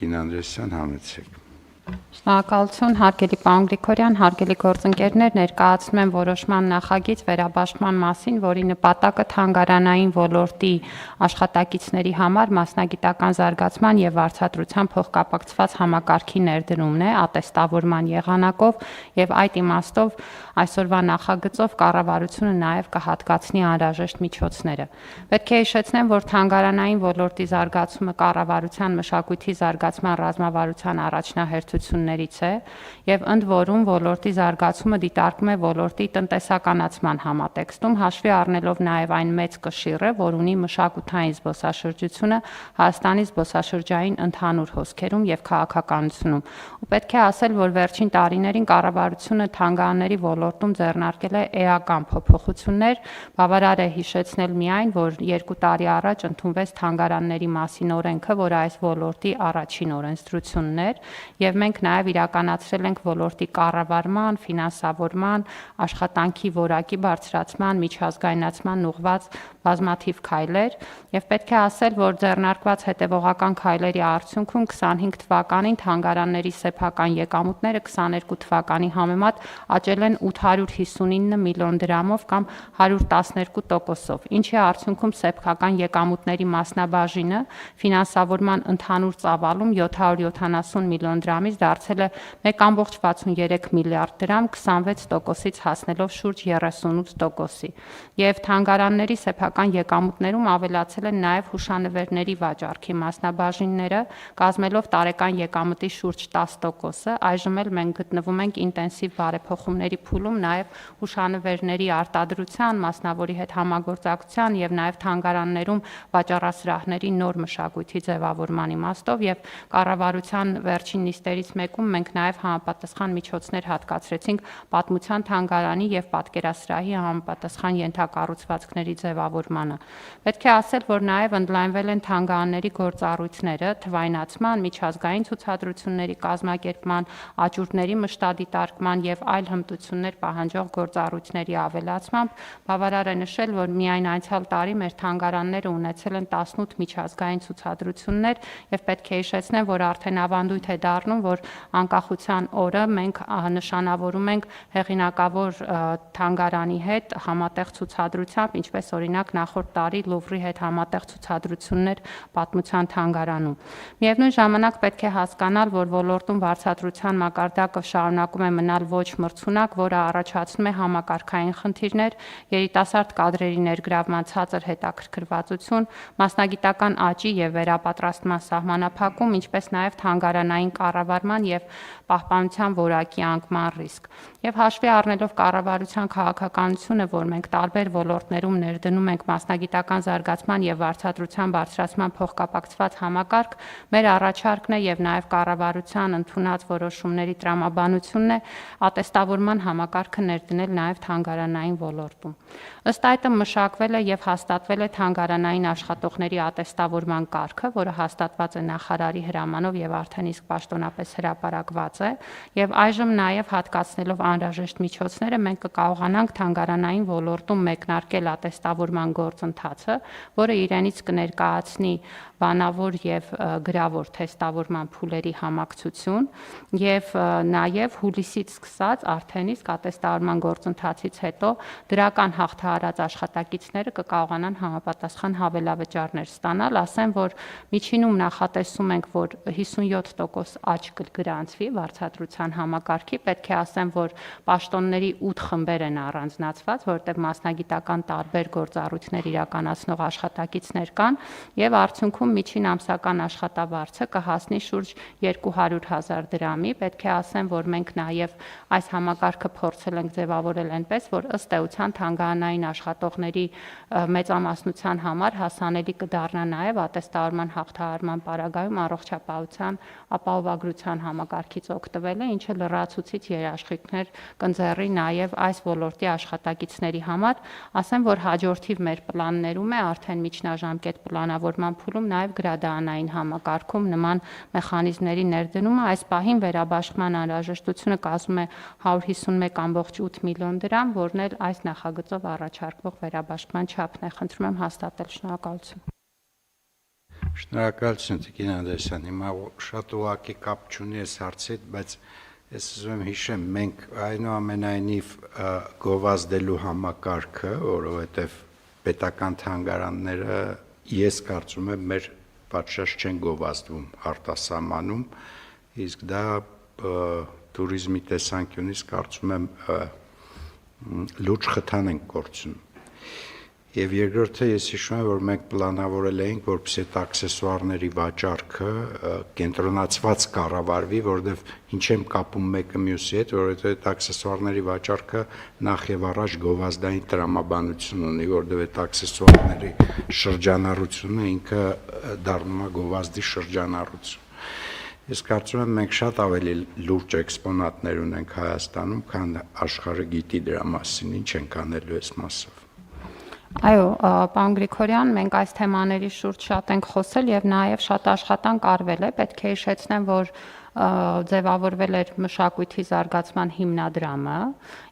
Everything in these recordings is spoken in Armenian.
Կինանդրեսյան համեցեք։ Շնորհակալություն, հարգելի պարոն Գրիգորյան, հարգելի գործընկերներ, ներկայացնում եմ որոշման նախագիծ վերաբաշխման մասին, որի նպատակը թանգարանային ոլորտի աշխատակիցների համար մասնագիտական զարգացման եւ վարձատրության փոխկապակցված համակարգի ներդրումն է ատեստավորման եղանակով եւ այդ իմաստով այսօրվա նախագծով կառավարությունը նաեւ կհատկացնի անհրաժեշտ միջոցները։ Պետք է հիշեցնեմ, որ թանգարանային ոլորտի զարգացումը կառավարության մշակույթի զարգացման ռազմավարության առաջնահերթություններից է եւ ընդ որում ոլորտի զարգացումը դիտարկում է ոլորտի տնտեսականացման համատեքստում, հաշվի առնելով նաեւ այն մեծ կշիռը, որ ունի մշակութային զբոսաշրջությունը Հայաստանի զբոսաշրջային ընդհանուր հոսքերում եւ քաղաքականությունում։ Ու պետք է ասել, որ վերջին տարիներին կառավարությունը թանգարանների ոլորտում ձեռնարկել է էական փոփոխություններ, բավարար է հիշեցնել միայն, որ 2 տարի առաջ ընդունվեց թանգարանների մասին օրենքը, որը այս ոլորտի առաջին օրենսդրությունն էր, եւ մենք նաեւ իրականացրել ենք ոլորտի կառավարման, ֆինանսավորման, աշխատանքի որակի բարձրացման, միջազգայնացման ուղղված բազմաթիվ քայլեր, եւ պետք է ասել, որ ձեռնարկված հետեւողական քայլերի արդյունքում 25 թվականին թանգարանների սեփական եկամուտները 22 թվականի համեմատ աճել են 859 միլիոն դրամով կամ 112%-ով, ինչի արդյունքում սեփական եկամուտների մասնաբաժինը ֆինանսավորման ընդհանուր ծավալում 770 միլիոն դրամից դարձել է 1.63 միլիարդ դրամ, 26%-ից հասնելով շուրջ 38%-ի։ Եվ թանգարանների սեփական եկամուտներում ավելացել են նաև հուշանվերների վաճառքի մասնաբաժինները, կազմելով տարեկան եկամտի շուրջ 10%-ը։ Այժմ էլ մենք գտնվում ենք ինտենսիվ բարեփոխումների փուլում նաև հուշանվերների արտադրության, մասնավորի հետ համագործակցության եւ նաև թանգարաններում վաճառասրահների նոր մշակույթի ձևավորման իմաստով եւ կառավարության վերջին նիստերից մեկում մենք նաև համապատասխան միջոցներ հատկացրեցինք պատմության թանգարանի եւ պատկերասրահի համապատասխան ենթակառուցվածքների ձևավորմանը։ Պետք է ասել, որ նաև ընդլայնվել են թանգարանների գործառույթները, թվայնացման, միջազգային ցուցադրությունների կազմակերպման, աճուրդների մշտադիտարկման եւ այլ հմտություններ պահանջող գործառույթների ավելացմամբ բավարար է նշել, որ միայն անցյալ տարի մեր թանգարանները ունեցել են 18 միջազգային ցուցադրություններ եւ պետք է հիշեցնեմ, որ արդեն ավանդույթ է դառնում, որ անկախության օրը մենք նշանավորում ենք հեղինակավոր թանգարանի հետ համատեղ ցուցադրությամբ, ինչպես օրինակ նախորդ տարի Լուվրի հետ համատեղ ցուցադրություններ պատմության թանգարանում։ Միևնույն ժամանակ պետք է հասկանալ, որ ոլորտում վարձատրության մակարդակը շարունակում է մնալ ոչ մրցունակ, որը առաջացնում է համակարգային խնդիրներ, երիտասարդ կադրերի ներգրավման ցածր հետաքրքրվածություն, մասնագիտական աճի եւ վերապատրաստման սահմանափակում, ինչպես նաեւ թանգարանային կառավարման եւ պահպանության որակի անկման ռիսկ։ Եվ հաշվի առնելով կառավարության քաղաքականությունը, որ մենք տարբեր ոլորտներում ներդնում ենք մասնագիտական զարգացման եւ վարձատրության բարձրացման փոխկապակցված համակարգ, մեր առաջարկն է եւ նաեւ կառավարության ընդունած որոշումների տրամաբանությունն է ատեստավորման համակարգը ներդնել նաեւ թանգարանային ոլորտում։ Ըստ այդմ մշակվել է եւ հաստատվել է թանգարանային աշխատողների ատեստավորման կարգը, որը հաստատված է նախարարի հրամանով եւ արդեն իսկ պաշտոնապես հրապարակված է, եւ այժմ նաեւ հատկացնելով անհրաժեշտ միջոցները մենք կկարողանանք թանգարանային ոլորտում մեկնարկել ատեստավորման գործընթացը, որը իրենից կներկայացնի բանավոր եւ գրավոր թեստավորման փուլերի համակցություն եւ նաեւ հուլիսից սկսած արդեն իսկ ատեստավորման գործընթացից հետո դրական հաղթահարած աշխատակիցները կկարողանան համապատասխան հավելավճարներ ստանալ, ասեմ, որ միջինում նախատեսում ենք, որ 57% աճ կգրանցվի վարձատրության համակարգի, պետք է ասեմ, որ պաշտոնների 8 խմբեր են առանձնացված, որտեղ մասնագիտական տարբեր գործառույթներ իրականացնող աշխատակիցներ կան եւ արդյունքում միջին ամսական աշխատավարձը կհասնի շուրջ 200,000 դրամի։ Պետք է ասեմ, որ մենք նաև այս համակարգը փորձել ենք ձևավորել այնպես, որ ըստ էության թանգարանային աշխատողների մեծամասնության համար հասանելի կդառնա նաև ատեստավորման հաղթահարման պարագայում առողջապահության ապահովագրության համակարգից օգտվելը, ինչը լրացուցիչ երաշխիքներ կընձեռի նաև այս ոլորտի աշխատակիցների համար։ Ասեմ, որ հաջորդիվ մեր պլաններում է արդեն միջնաժամկետ պլանավորման փուլում նաև գրադարանային համակարգում նման մեխանիզմների ներդնումը։ Այս պահին վերաբաշխման անհրաժեշտությունը կազմում է 151.8 միլիոն դրամ, որն էլ այս նախագծով առաջարկվող վերաբաշխման չափն է։ Խնդրում եմ հաստատել։ Շնորհակալություն։ Շնորհակալություն Տիկին Անդրեասյան, հիմա շատ ուղղակի կապ չունի այս հարցի հետ, բայց ես ուզում եմ հիշեմ, մենք այնուամենայնիվ գովազդելու համակարգը, որովհետև պետական թանգարանները ես կարծում եմ մեր պատշաճ չեն գովազդվում արտասահմանում, իսկ դա туриզմի տեսանկյունից կարծում եմ լուրջ խթան ենք կորցնում։ Եվ երկրորդը ես հիշում եմ, որ մենք պլանավորել էինք, որպեսզի այդ աքսեսուարների վաճառքը կենտրոնացված կառավարվի, որովհետև ինչ եմ կապում մեկը մյուսի հետ, որովհետև այդ աքսեսուարների վաճառքը նախ եւ առաջ գովազդային տրամաբանություն ունի, որովհետև այդ աքսեսուարների շրջանառությունը ինքը դառնում է գովազդի շրջանառություն։ Ես կարծում եմ մենք շատ ավելի լուրջ էքսպոնատներ ունենք Հայաստանում, քան աշխարհը գիտի դրա մասին, ինչ ենք անելու այս մասով։ Այո, պարոն Գրիգորյան, մենք այս թեմաների շուրջ շատ ենք խոսել եւ նաեւ շատ աշխատանք արվել է, պետք է հիշեցնեմ, որ ձևավորվել էր մշակույթի զարգացման հիմնադրամը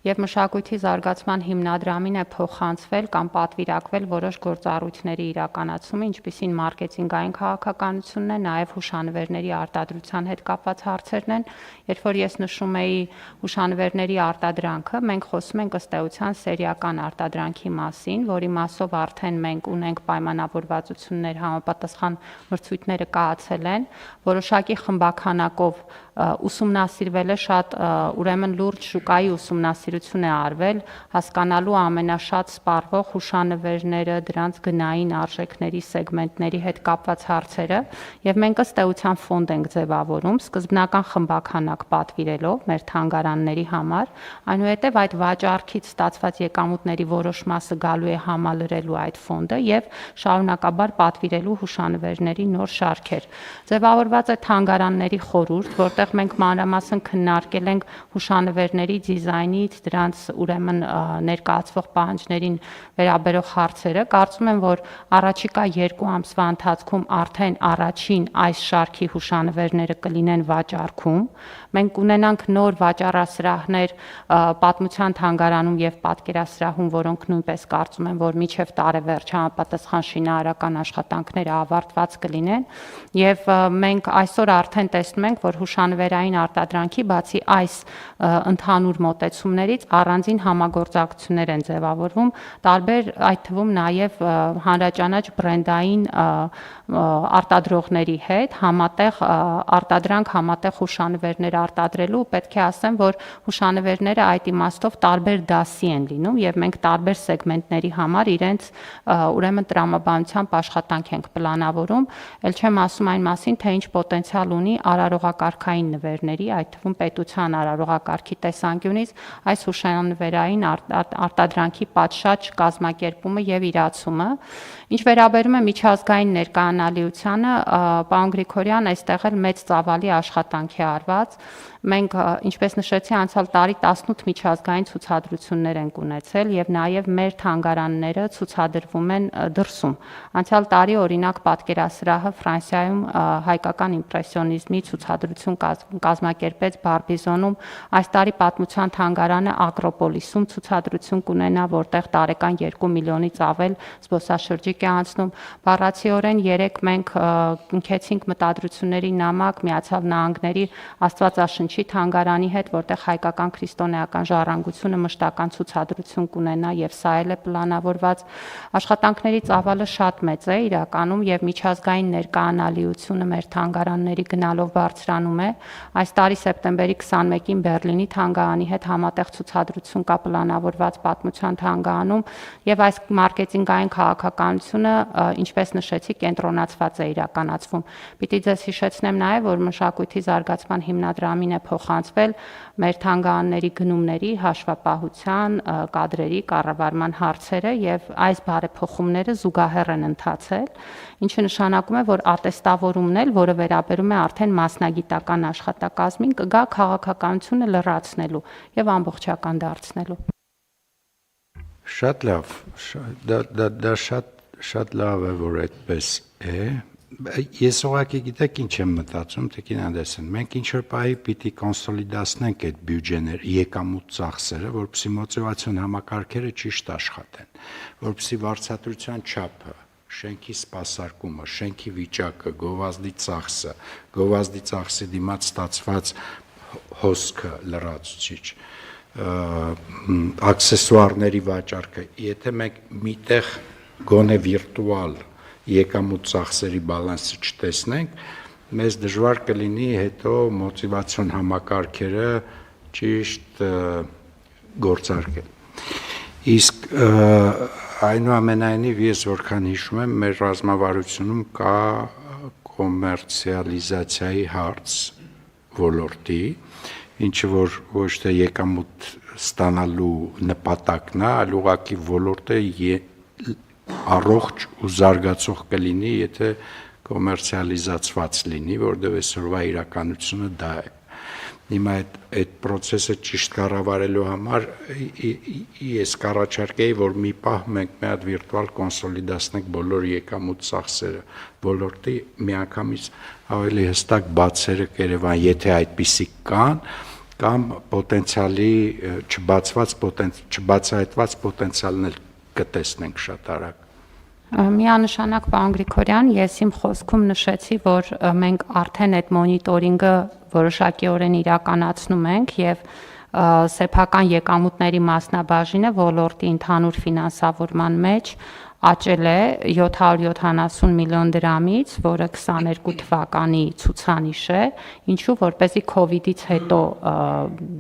եւ մշակույթի զարգացման հիմնադրամին է փոխանցվել կամ պատվիրակվել որոշ գործառույթների իրականացումը, ինչպիսին մարքեթինգային քաղաքականությունն է, նաեւ հուշանվերների արտադրության հետ կապված հարցերն են։ Երբ որ ես նշում էի հուշանվերների արտադրանքը, մենք խոսում ենք ըստ էության սերիական արտադրանքի մասին, որի մասով արդեն մենք ունենք պայմանավորվածություններ, համապատասխան մրցույթները կայացել են, որոշակի խմբականակով ուսումնասիրվել է շատ ուրեմն լուրջ շուկայի ուսումնասիրություն է արվել հասկանալու ամենաշատ սպառվող հուշանվերները, դրանց գնային արժեքների սեգմենտների հետ կապված հարցերը եւ մենք ըստ էության ֆոնդ ենք ձևավորում սկզբնական խմբականակ պատվիրելով մեր թանգարանների համար, այնուհետեւ այդ վաճառքից ստացված եկամուտների որոշ մասը գալու է համալրելու այդ ֆոնդը եւ շարունակաբար պատվիրելու հուշանվերների նոր շարքեր։ Ձևավորված է թանգարանների խորհուրդ, որտեղ մենք մանրամասն քննարկել ենք հուշանվերների դիզայնից, դրանց ուրեմն ներկայացվող պահանջներին վերաբերող հարցերը։ Կարծում եմ, որ առաջիկա 2 ամսվա ընթացքում արդեն առաջին այս շարքի հուշանվերները կլինեն վաճառքում։ Մենք կունենանք նոր վաճառասրահներ պատմության թանգարանում եւ պատկերասրահում, որոնք նույնպես կարծում եմ, որ մինչեւ տարեվերջ համապատասխան շինարարական աշխատանքները ավարտված կլինեն եւ մենք այսօր արդեն տեսնում ենք, որ հուշանվերային արտադրանքի բացի այս ընդհանուր մոտեցումներից առանձին համագործակցություններ են ձևավորվում տարբեր այդ թվում նաև հանրաճանաչ բրենդային արտադրողների հետ համատեղ արտադրանք համատեղ հուշանվերներ արտադրելու պետք է ասեմ, որ հուշանվերները այդ իմաստով տարբեր դասի են լինում եւ մենք տարբեր սեգմենտների համար իրենց ուրեմն տրամաբանությամբ աշխատանք ենք պլանավորում, ել չեմ ասում այն մասին, թե ինչ պոտենցիալ ունի արարողակարգային նվերների, այդ թվում պետության արարողակարգի տեսանկյունից այս հուշանվերային արտադրանքի պատշաճ կազմակերպումը եւ իրացումը։ Ինչ վերաբերում է միջազգային ներկայանալիությանը, պարոն Գրիգորյան, այստեղ էլ մեծ ծավալի աշխատանք է արված։ Մենք, ինչպես նշեցի, անցյալ տարի 18 միջազգային ցուցադրություններ ենք ունեցել եւ նաեւ մեր թանգարանները ցուցադրվում են դրսում։ Անցյալ տարի օրինակ պատկերասրահը Ֆրանսիայում հայկական իմպրեսիոնիզմի ցուցադրություն կազմակերպեց Բարբիզոնում, այս տարի պատմության թանգարանը Ակրոպոլիսում ցուցադրություն կունենա, որտեղ տարեկան 2 միլիոնից ավել զբոսաշրջիկ է անցնում։ Բառացիորեն 3 մենք ընկեցինք մտադրությունների նամակ Միացյալ Նահանգների Աստվածաշնչի թանգարանի հետ, որտեղ հայկական քրիստոնեական ժառանգությունը մշտական ցուցադրություն կունենա եւ սա էլ է պլանավորված։ Աշխատանքների ծավալը շատ մեծ է իրականում եւ միջազգային ներկայանալիությունը մեր թանգարանների գնալով բարձրանում է։ Այս տարի սեպտեմբերի 21-ին Բերլինի թանգարանի հետ համատեղ ցուցադրություն կա պլանավորված պատմության թանգարանում եւ այս մարքեթինգային քաղաքականությունը, ինչպես նշեցի, կենտրոնացված է իրականացվում։ Պիտի ձեզ հիշեցնեմ նաեւ, որ մշակույթի զարգացման հիմնադրամին է փոխանցվել մեր թանգարանների գնումների, հաշվապահության, կադրերի կառավարման հարցերը եւ այս բարեփոխումները զուգահեռ են ընթացել, ինչը նշանակում է, որ ատեստավորումն էլ, որը վերաբերում է արդեն մասնագիտական աշխատակազմին, կգա քաղաքականությունը լրացնելու եւ ամբողջական դարձնելու։ Շատ լավ, դա շատ լավ է, որ այդպես է։ Ես ուղղակի գիտեք ինչ եմ մտածում, Տիկին Անդրեասյան, մենք ինչ-որ պահի պիտի կոնսոլիդացնենք այդ բյուջեներ, եկամուտ ծախսերը, որպեսզի մոտիվացիոն համակարգերը ճիշտ աշխատեն, որպեսզի վարձատրության չափը շենքի սպասարկումը, շենքի վիճակը, գովազդի ծախսի դիմաց ստացված հոսքը լրացուցիչ, աքսեսուարների վաճառքը, եթե մենք միտեղ գոնե վիրտուալ եկամուտ ծախսերի բալանսը չտեսնենք, մեզ դժվար կլինի հետո մոտիվացիոն համակարգերը ճիշտ գործարկել։ Իսկ այնուամենայնիվ ես որքան հիշում եմ, մեր ռազմավարությունում կա կոմերցիալիզացիայի հարց ոլորտի, ինչը որ ոչ թե եկամուտ ստանալու նպատակն է, այլ ուղղակի ոլորտը առողջ ու զարգացող կլինի, եթե կոմերցիալիզացված լինի, որտեղ այսօրվա իրականությունը դա է։ Հիմա այդ process-ը ճիշտ կառավարելու համար ես կառաջարկեի, որ մի պահ մենք մի հատ վիրտուալ կոնսոլիդացնենք բոլոր եկամուտ ծախսերը ոլորտի, միանգամից ավելի հստակ բացերը կերևան, եթե այդպիսիք կան, կամ պոտենցիալի չբացահայտված պոտենցիալն էլ կտեսնենք շատ արագ։ Միանշանակ պարոն Գրիգորյան, ես իմ խոսքում նշեցի, որ մենք արդեն այդ մոնիտորինգը որոշակիորեն իրականացնում ենք եւ սեփական եկամուտների մասնաբաժինը ոլորտի ընդհանուր ֆինանսավորման մեջ աճել է 770 միլիոն դրամից, որը 22 թվականի ցուցանիշ է, ինչու որպեսզի COVID-ից հետո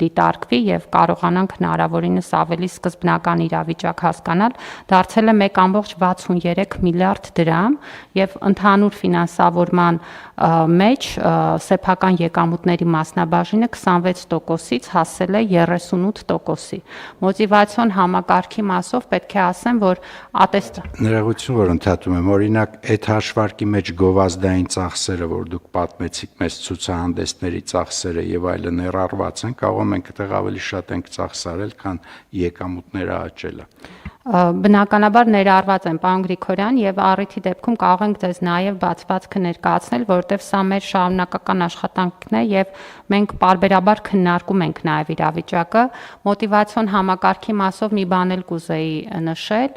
դիտարկվի եւ կարողանանք հնարավորինս ավելի սկզբնական իրավիճակ հասկանալ, դարձել է 1.63 միլիարդ դրամ եւ ընդհանուր ֆինանսավորման մեջ սեփական եկամուտների մասնաբաժինը 26%-ից հասել է 38%-ի։ Մոտիվացիոն համակարգի մասով պետք է ասեմ, որ Ներողություն, որ ընդհատում եմ, օրինակ այդ հաշվարկի մեջ գովազդային ծախսերը, որ դուք պատմեցիք մեզ ցուցահանդեսների ծախսերը եւ այլը ներառված են, կարող ենք այդտեղ ավելի շատ ենք ծախսարել, քան եկամուտները աճելը։ Բնականաբար ներառված են, պարոն Գրիգորյան, եւ առիթի դեպքում կարող ենք ձեզ նաեւ բացվածքը ներկայացնել, որովհետեւ սա մեր շարունակական աշխատանքն է եւ մենք պարբերաբար քննարկում ենք նաեւ իրավիճակը։ Մոտիվացիոն համակարգի մասով մի բան էլ կուզեի նշել,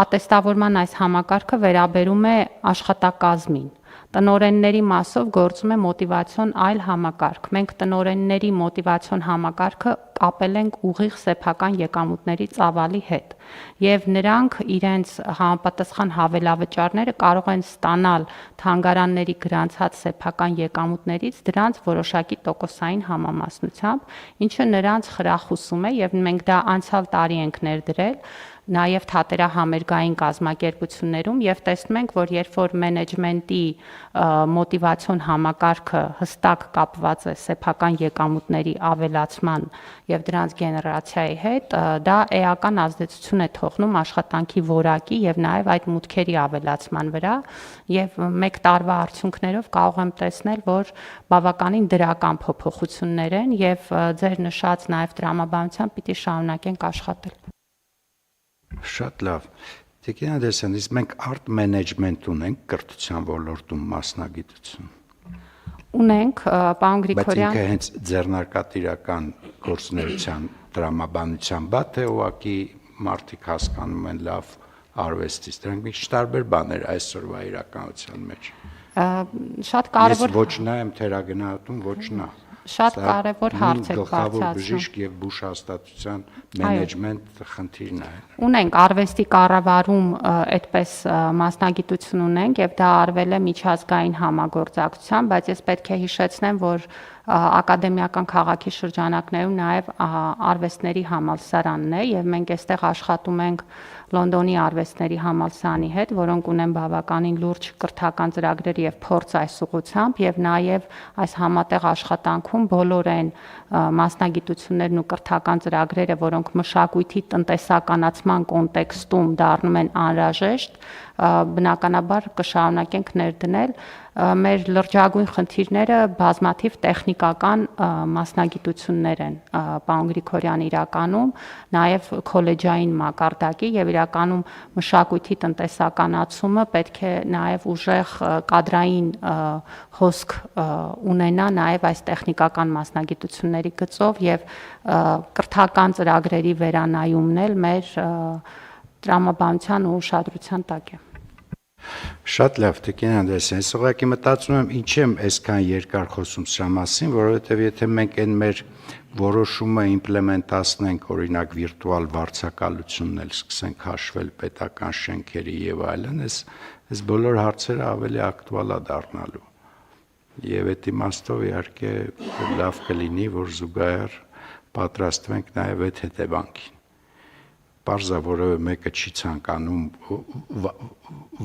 ատեստավորման այս համակարգը վերաբերում է աշխատակազմին։ Տնօրենների մասով գործում է մոտիվացիոն այլ համակարգ։ Մենք տնօրենների մոտիվացիոն համակարգը կապել ենք ուղիղ սեփական եկամուտների ծավալի հետ եւ նրանք իրենց համապատասխան հավելավճարները կարող են ստանալ թանգարանների գրանցած սեփական եկամուտներից դրանց որոշակի տոկոսային համամասնությամբ, ինչը նրանց խրախուսում է եւ մենք դա անցյալ տարի ենք ներդրել նաև թատերահամերգային կազմակերպություններում եւ տեսնում ենք, որ երբ որ մենեջմենտի մոտիվացիոն համակարգը հստակ կապված է սեփական եկամուտների ավելացման եւ դրանց գեներացիայի հետ, դա էական ազդեցություն է թողնում աշխատանքի որակի եւ նաեւ այդ մուտքերի ավելացման վրա եւ մեկ տարվա արդյունքներով կարող եմ տեսնել, որ բավականին դրական փոփոխություններ են եւ ձեր նշած նաեւ տրամաբանությամբ պիտի շարունակենք աշխատել։ Շատ լավ։ Տիկին Անդրեասյան, իսկ մենք արտ մենեջմենտ ունենք կրթության ոլորտում մասնագիտություն։ Ունենք, պարոն Գրիգորյան։ Բայց ինքը հենց ձեռնարկատիրական գործունեության տրամաբանության բա թե ուղղակի մարդիկ հասկանում են լավ արվեստից։ Դրանք մի քիչ տարբեր բաներ այսօրվա իրականության մեջ։ Շատ կարևոր։ Ես ոչ նա եմ թերագնահատում, ոչ նա։ Շատ կարևոր հարց եք գլխավոր բացացնում։ բժիշկ եւ բուժ հաստատության մենեջմենտ խնդիրն է։ Ունենք արվեստի կառավարում այդպես մասնագիտություն ունենք եւ դա արվել է միջազգային համագործակցությամբ, բայց ես պետք է հիշեցնեմ, որ ակադեմիական քաղաքի շրջանակներում նաև արվեստների համալսարանն է եւ մենք այստեղ աշխատում ենք Լոնդոնի արվեստների համալսարանի հետ, որոնք ունեն բավականին լուրջ կրթական ծրագրեր եւ փորձ այս ուղղությամբ եւ նաեւ այս համատեղ աշխատանքում բոլոր այն մասնագիտություններն ու կրթական ծրագրերը, որոնք մշակույթի տնտեսականացման կոնտեքստում դառնում են անհրաժեշտ, բնականաբար կշարունակենք ներդնել մեր լրջագույն խնդիրները բազմաթիվ տեխնիկական մասնագիտություններ են, պարոն Գրիգորյան, իրականում նաև քոլեջային մակարդակի եւ իրականում մշակույթի տնտեսականացումը պետք է նաև ուժեղ կադրային հոսք ունենա նաև այս տեխնիկական մասնագիտությունների գծով եւ կրթական ծրագրերի վերանայումն էլ մեր տրամաբանության ու ուշադրության տակ է։ Շատ լավ, Տիկին Անդրեասյան, ես ուղղակի մտածում եմ ինչ եմ այսքան երկար խոսում սրա մասին, որովհետև եթե մենք այն մեր որոշումը իմպլեմենտացնենք, օրինակ վիրտուալ վարձակալությունն էլ սկսենք հաշվել պետական շենքերի եւ այլն, այս բոլոր հարցերը ավելի ակտուալ է դառնալու։ Եվ այդ իմաստով իհարկե լավ կլինի, որ զուգահեռ պատրաստվենք նաև այդ հետևանքին։ Պարզա որևէ մեկը չի ցանկանում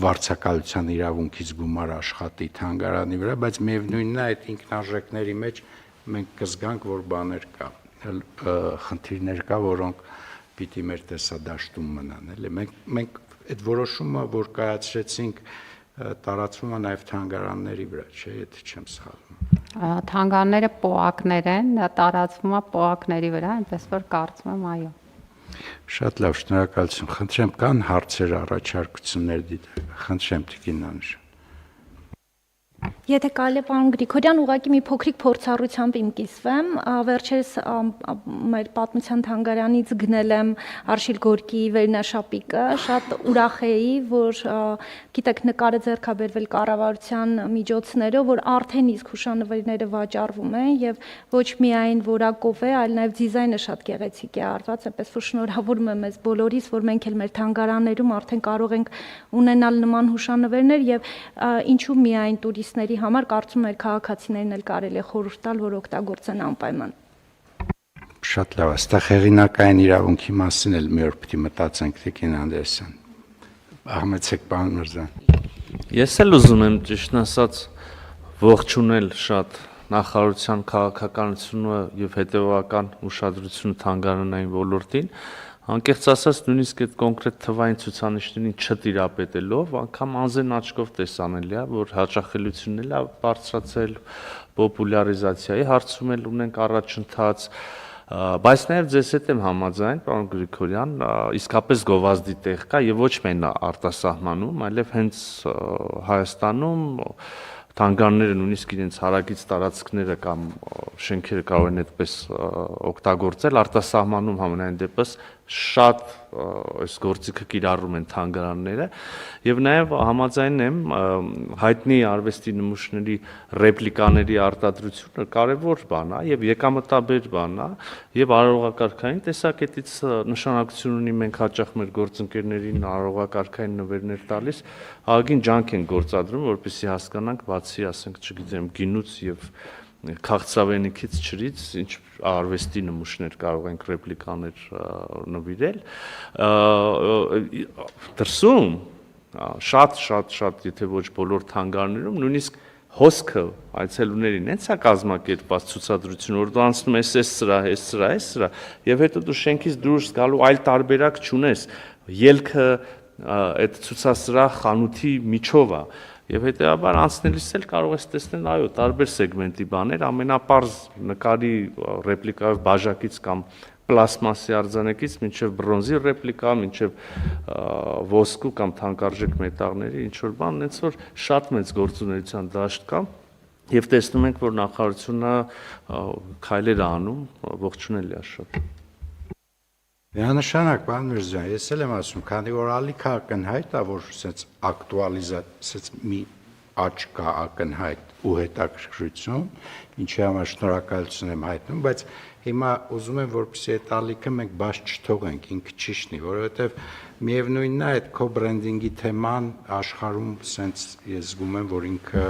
վարձակալության իրավունքից գումար աշխատի թանգարանի վրա, բայց միևնույնն է այդ ինքնարժեքների մեջ մենք կզգանք, որ բաներ կա, խնդիրներ կա, որոնք պիտի մեր տեսադաշտում մնան, էլի։ Մենք այդ որոշումը, որ կայացրեցինք, տարածվում է նաև թանգարանների վրա, չէ, եթե չեմ սխալվում։ Թանգարանները պոակներ են, տարածվում է պոակների վրա, այնպես որ կարծում եմ, այո։ Շատ լավ, շնորհակալություն։ Խնդրեմ, կան հարցեր, առաջարկություններ դիտել։ Խնդրեմ, Տիկին Նանուշ։ Եթե կարելի է, պարոն Գրիգորյան, ուղղակի մի փոքրիկ փորձառությամբ իմ կիսվեմ, վերջերս մեր պատմության թանգարանից գնել եմ Արշիլ Գորկիի վերնաշապիկը, շատ ուրախ էի, որ գիտեք նկարը ձեռք է բերվել կառավարության միջոցներով, որ արդեն իսկ հուշանվերները վաճառվում են եւ ոչ միայն որակով է, այլ նաեւ դիզայնը շատ գեղեցիկ է արված, այնպես որ շնորհավորում եմ մեզ բոլորիս, որ մենք էլ մեր թանգարաններում արդեն կարող ենք ունենալ նման հուշանվերներ եւ ինչու միայն տուրիստների համար կարծում եմ քաղաքացիներն էլ կարելի է խորհուրդ տալ, որ օգտագործեն անպայման։ Շատ լավ, այստեղ հեղինակային իրավունքի մասին էլ մի օր պիտի մտածենք, Տիկին Անդրեասյան։ Ահմեցեք, պարոն Միրզյան։ Ես էլ ուզում եմ ճիշտն ասած ողջունել շատ նախարարության քաղաքականությունը եւ հետեւական ուշադրությունը թանգարանային ոլորտին, անկեղծ ասած նույնիսկ այդ կոնկրետ թվային ցուցանիշներին չտիրապետելով, անգամ անզեն աչքով տեսանելի է, որ հաճախելությունն էլ է բարձրացել, պոպուլյարիզացիայի հարցում էլ ունենք առաջընթաց, բայց նաև ձեզ հետ եմ համաձայն, պարոն Գրիգորյան, իսկապես գովազդի տեղ կա եւ ոչ միայն արտասահմանում, այլև հենց Հայաստանում թանգարանները նույնիսկ իրենց հարակից տարածքները կամ շենքերը կարող են այդպես օգտագործել, արտասահմանում համենայն դեպս շատ այս գործիքը կիրառում են թանգարանները եւ նաեւ համաձայն եմ հայտնի արվեստի նմուշների ռեպլիկաների արտադրությունը կարեւոր բան է եւ եկամտաբեր բան է եւ արարողակարգային տեսակետից նշանակություն ունի մենք հաճախ մեր գործընկերներին արարողակարգային նվերներ տալիս ագին ջանք են գործադրում որպեսզի հասկանանք բացի ասենք չգիտեմ գինուց եւ քաղցրավենիքից ջրից ինչ արվեստի նմուշներ կարող ենք ռեպլիկաներ նվիրել դրսում շատ եթե ոչ բոլոր թանգարաններում նույնիսկ հոսքը այցելուներին հենց է կազմակերպված ցուցադրություն որ դու անցնում ես սրա եւ հետո դու շենքից դուրս գալու այլ տարբերակ չունես ելքը այդ ցուցասրահ խանութի միջով է Եվ հետեւաբար անցնելիս էլ կարող ես տեսնել այո տարբեր սեգմենտի բաներ ամենապարզ նկարի ռեպլիկայով բաժակից կամ պլաստմասի արձանեկից մինչև բրոնզի ռեպլիկա մինչև ոսկու կամ թանկարժեք մետաղների ինչ որ բան այնց որ շատ մեծ գործունեության դաշտ կա եւ տեսնում ենք որ նախարարությունը քայլեր է անում ողջունելի է շատ Միանշանակ, պարոն Միրզյան, ես էլ եմ ասում, քանի որ ալիքը ակնհայտ է, որ ասենց ակտուալիզացած մի աճ կա ակնհայտ ու հետաքրքրություն, ինչի համար շնորհակալություն եմ հայտնում, բայց հիմա ուզում եմ, որպեսզի այդ ալիքը մենք բաց չթողենք, ինքը ճիշտն է, որովհետև միևնույնն է այդ քո-բրենդինգի թեման աշխարհում ասենց ես զգում եմ, որ ինքը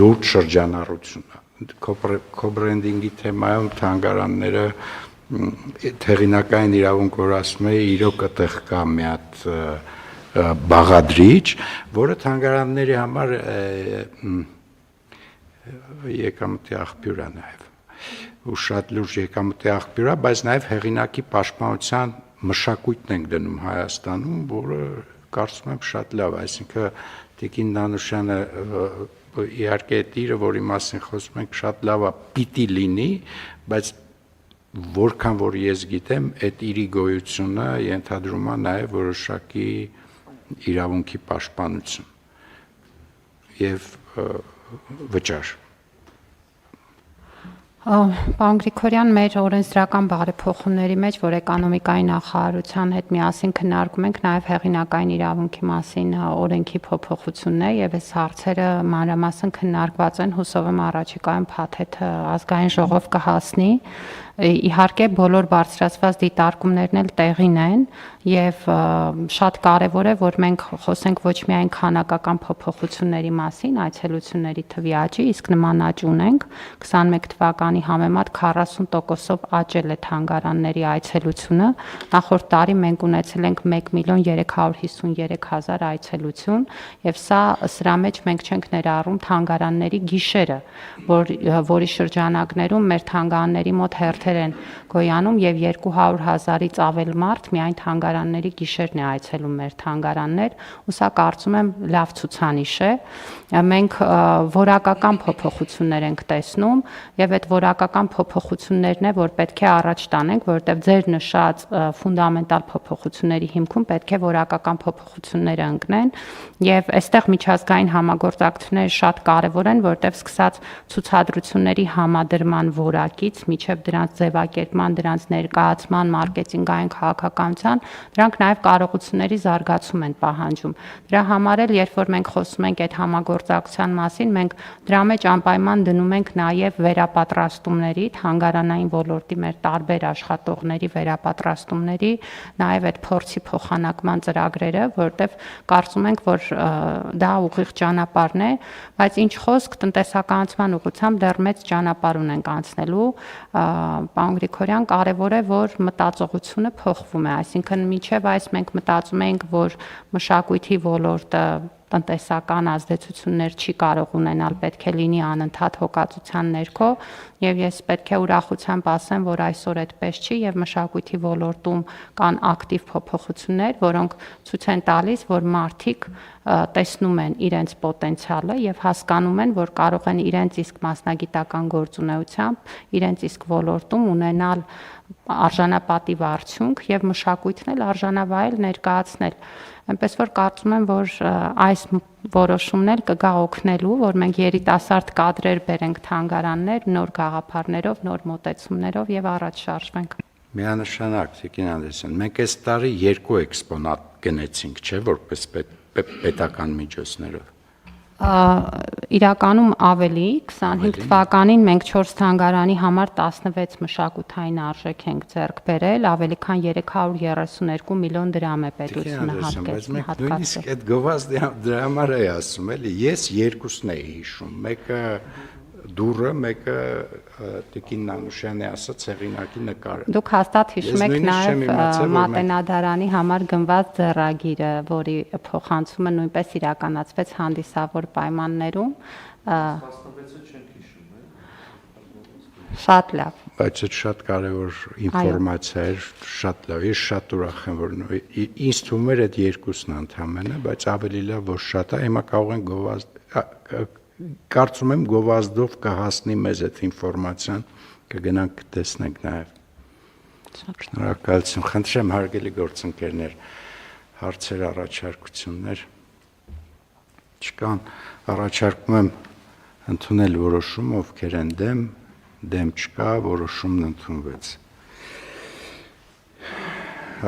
լուրջ շրջանառություն է։ Քո-բրենդինգի թեմայում թանգարանները թեղինակային իրավունք որ ասում է իրոք այդտեղ կա մի հատ բաղադրիչ, որը թանգարանների համար եկամտի աղբյուր է նաև ու շատ լուրջ եկամտի աղբյուր է, բայց նաև հեղինակի պաշտպանության մշակույթն ենք դնում Հայաստանում, որը կարծում եմ շատ լավ, այսինքն Տիկին Նանուշյանը իհարկե այդ իրը, որի մասին խոսում ենք, շատ լավ է, պիտի լինի, բայց որքան որ ես գիտեմ, այդ իրի գոյությունը ենթադրում է նաև որոշակի իրավունքի պաշտպանություն եւ վճար։ Պարոն Գրիգորյան, մեր օրենսդրական բարեփոխումների մեջ, որ էկոնոմիկայի նախարարության հետ միասին քննարկում ենք, նաև հեղինակային իրավունքի մասին օրենքի փոփոխությունն է եւ այս հարցերը մանրամասն քննարկված են, հուսով եմ առաջիկայում փաթեթը ազգային ժողով կհասնի։ Իհարկե բոլոր բարձրացված դիտարկումներն էլ տեղին են եւ շատ կարեւոր է, որ մենք խոսենք ոչ միայն քանակական փոփոխությունների մասին, այցելությունների թվի աճի, իսկ նման աճ ունենք 21 թվականի համեմատ 40%-ով աճել է թանգարանների այցելությունը։ Նախորդ տարի մենք ունեցել ենք 1.353.000 այցելություն եւ սրա մեջ մենք չենք ներառում թանգարանների գիշերը, որի շրջանակներում մեր թանգարանների մոտ հերթեր են գոյանում եւ 200,000-ից ավել մարդ միայն թանգարանների գիշերն է այցելում մեր թանգարաններ, ու սա կարծում եմ լավ ցուցանիշ է։ Մենք որակական փոփոխություններ ենք տեսնում եւ այդ որակական փոփոխություններն է, որ պետք է առաջ տանենք, որովհետեւ ձեր նշած ֆունդամենտալ փոփոխությունների հիմքում պետք է որակական փոփոխությունները ընկնեն եւ այստեղ միջազգային համագործակցությունները շատ կարեւոր են, որովհետեւ սկսած ցուցադրությունների համադրման որակից միջև դրանց ձևակերպման, դրանց ներկայացման, մարքեթինգային քաղաքականության, դրանք նաև կարողությունների զարգացում են պահանջում։ Դրա համար էլ, երբ որ մենք խոսում ենք այդ համագործակցության մասին, մենք դրա մեջ անպայման դնում ենք նաև վերապատրաստումների, թանգարանային ոլորտի մեր տարբեր աշխատողների վերապատրաստումների, նաև այդ փորձի փոխանակման ծրագրերը, որովհետև կարծում ենք, որ դա ուղիղ ճանապարհն է, բայց ինչ խոսք տնտեսականացման ուղղությամբ դեռ մեծ ճանապարհ ունենք անցնելու։ Պարոն Գրիգորյան, կարևոր է, որ մտածողությունը փոխվում է, այսինքն մինչև այս մենք մտածում ենք, որ մշակույթի ոլորտը տնտեսական ազդեցություններ չի կարող ունենալ, պետք է լինի անընդհատ հոգացության ներքո, եւ ես պետք է ուրախությամբ ասեմ, որ այսօր այդպես չի եւ մշակույթի ոլորտում կան ակտիվ փոփոխություններ, որոնք ցույց են տալիս, որ մարդիկ տեսնում են իրենց պոտենցիալը եւ հասկանում են, որ կարող են իրենց իսկ մասնագիտական գործունեությամբ, իրենց իսկ ոլորտում ունենալ արժանապատիվ արդյունք եւ մշակույթն էլ արժանավայել ներկայացնել։ Այնպես որ կարծում եմ, որ այս որոշումն էլ կգա օգնելու, որ մենք երիտասարդ կադրեր բերենք թանգարաններ, նոր գաղափարներով, նոր մոտեցումներով եւ առաջ շարժվենք։ Միանշանակ, Տիկին Անդրեասյան, մենք այս տարի 2 էքսպոնատ գնեցինք, չէ՞, որպես պետական միջոցներով։ Իրականում ավելի 25 թվականին մենք 4 թանգարանի համար 16 մշակութային արժեք ենք ձեռք բերել, ավելի քան 332 միլիոն դրամ է պետությունը հատկեցնում։ Նույնիսկ այդ գովազդի դրա համար է ասում, էլի, ես երկուսն էի հիշում, մեկը դուրը, մեկը Տիկին Նանուշյանի ասած հեղինակի նկարը։ Դուք հաստատ հիշում եք նաև Մատենադարանի համար գնված ձեռագիրը, որի փոխանցումը նույնպես իրականացվեց հանդիսավոր պայմաններում։ 16-ը չենք հիշում, Շատ լավ։ Բայց այդ շատ կարևոր ինֆորմացիա էր, շատ լավ։ Ես շատ ուրախ եմ, որ ինձ թվում էր այդ երկուսն ընդհանրապես, բայց ավելի լավ որ շատ է, հիմա կարող են գովազդ կարծում եմ գովազդով կհասնի մեզ այդ ինֆորմացիան, կգնանք կտեսնենք նաև։ Շնորհակալություն, խնդրեմ հարգելի գործընկերներ, հարցեր, առաջարկություններ չկան, առաջարկում եմ ընդունել որոշում, ովքեր են դեմ չկա, որոշումն ընդունվեց։